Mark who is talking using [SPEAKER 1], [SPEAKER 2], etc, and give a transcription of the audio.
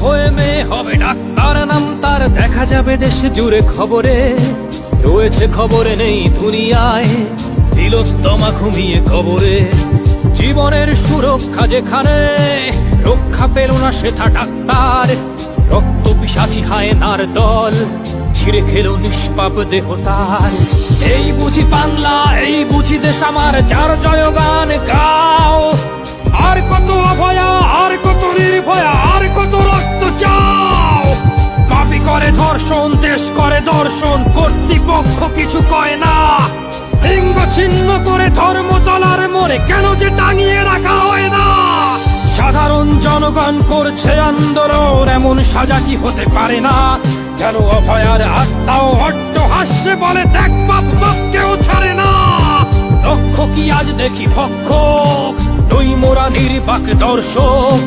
[SPEAKER 1] হয়ে মেয়ে হবে ডাক্তার, নাম তার দেখা যাবে দেশ জুড়ে খবরে। রয়েছে খবরে নেই দুনিয়ায়, তিলোত্তমা ঘুমিয়ে কবরে। জীবনের সুরক্ষা যেখানে, রক্ষা পেল না সেথা ডাক্তার। রক্ত পিশাচি হায়নার দল, ছিঁড়ে খেলো নিষ্পাপ দেহ তার। এই বুঝি বাংলা, এই বুঝি দেশ আমার, যার জয়গান গাও। আর কত অভয়া, আর কত নির্ভয়া, আর কত রক্ত চাও। পাপী করে ধর্ষণ, দেশ করে দর্শন, কর্তৃপক্ষ কিছু কয় না। লিঙ্গ ছিন্ন করে ধর্মতলার মোড়ে কেন যে টাঙিয়ে রাখা হয় না। সাধারণ জনগণ করছে আন্দোলন, এমন সাজা কি হতে পারে না। যেন অভয়ার আত্মাও অট্ট হাস্যে বলে, দেখ বাপ বাপকেও ছাড়ে না। লক্ষ্য কি আজ দেখি ভক্ষক, নই মোরা নির্বাক দর্শক।